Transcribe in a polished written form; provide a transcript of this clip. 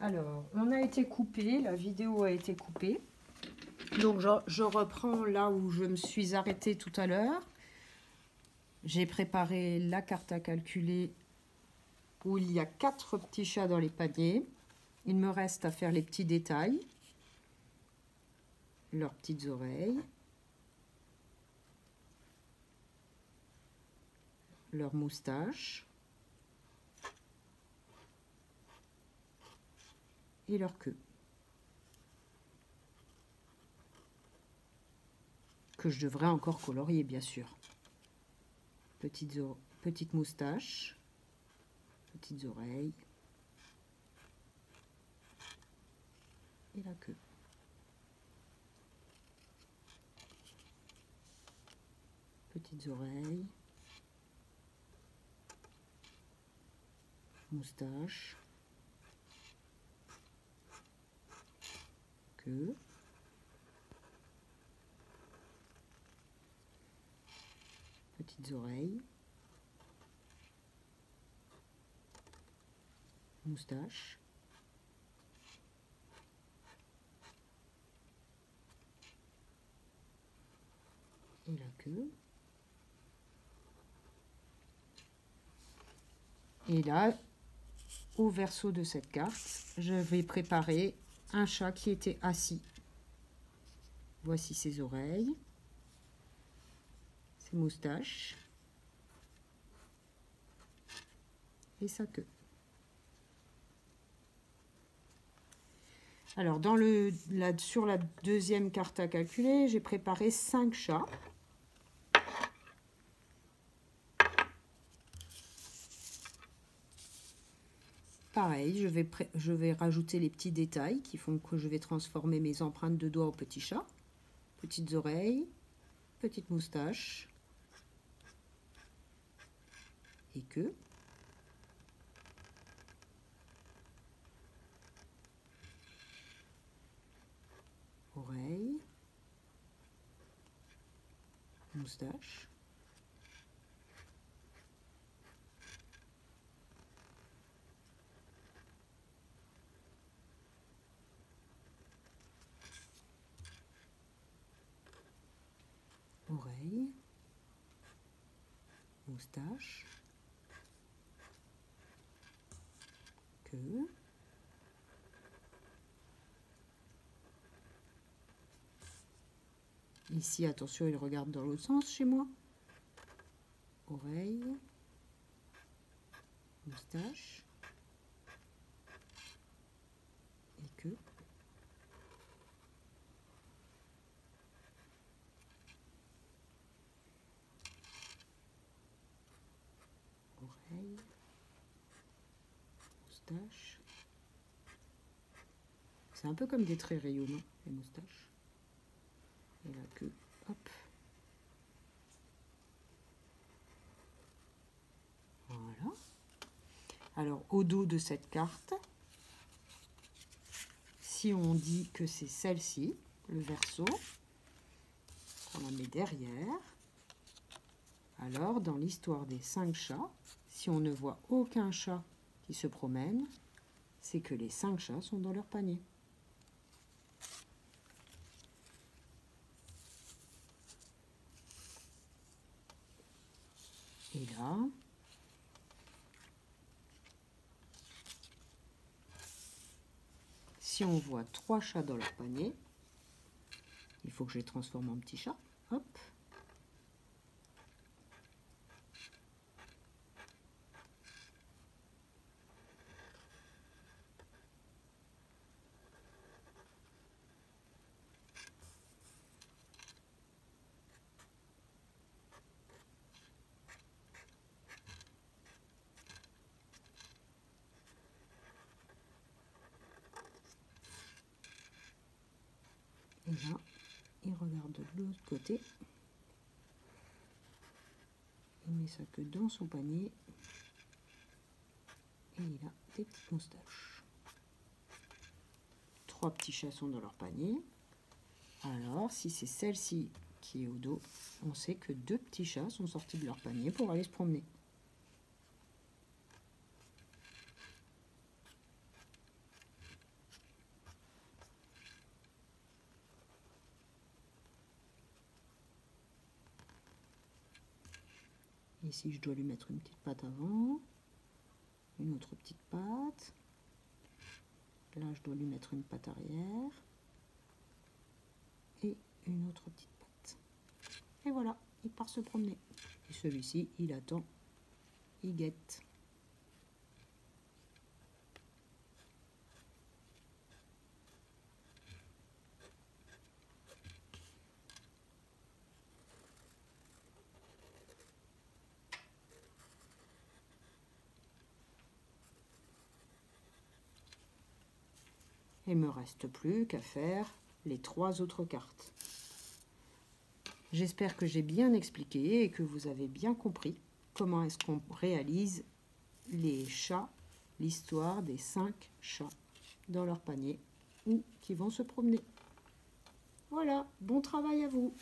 Alors, on a été coupé, la vidéo a été coupée. Donc, je reprends là où je me suis arrêtée tout à l'heure. J'ai préparé la carte à calculer où il y a 4 petits chats dans les paniers. Il me reste à faire les petits détails, leurs petites oreilles, leurs moustaches et leur queue. Que je devrais encore colorier, bien sûr. Petites moustaches, petites oreilles et la queue. Petites oreilles, moustaches, queue, petites oreilles, moustaches, et la queue. Et là, au verso de cette carte, je vais préparer un chat qui était assis. Voici ses oreilles, ses moustaches et sa queue. Alors, sur la deuxième carte à calculer, j'ai préparé 5 chats. Pareil, je vais rajouter les petits détails qui font que je vais transformer mes empreintes de doigts en petits chats. Petites oreilles, petites moustaches et queue. Oreilles, moustache, oreilles, moustache, queue, ici attention, il regarde dans l'autre sens chez moi, oreilles, moustache et queue. Oreilles, moustache. C'est un peu comme des traits rayonnants, les moustaches. Et la queue, hop. Voilà. Alors, au dos de cette carte, si on dit que c'est celle-ci, le verso, on la met derrière. Alors, dans l'histoire des 5 chats, si on ne voit aucun chat qui se promène, c'est que les 5 chats sont dans leur panier. Et là, si on voit 3 chats dans leur panier, il faut que je les transforme en petits chats. Hop. Et là, il regarde de l'autre côté. Il met sa queue dans son panier. Et il a des petites moustaches. 3 petits chats sont dans leur panier. Alors, si c'est celle-ci qui est au dos, on sait que 2 petits chats sont sortis de leur panier pour aller se promener. Ici, je dois lui mettre une petite patte avant, une autre petite patte. Là, je dois lui mettre une patte arrière et une autre petite patte. Et voilà, il part se promener. Et celui-ci, il attend, il guette. Il ne me reste plus qu'à faire les 3 autres cartes. J'espère que j'ai bien expliqué et que vous avez bien compris comment est-ce qu'on réalise les chats, l'histoire des 5 chats dans leur panier ou qui vont se promener. Voilà, bon travail à vous!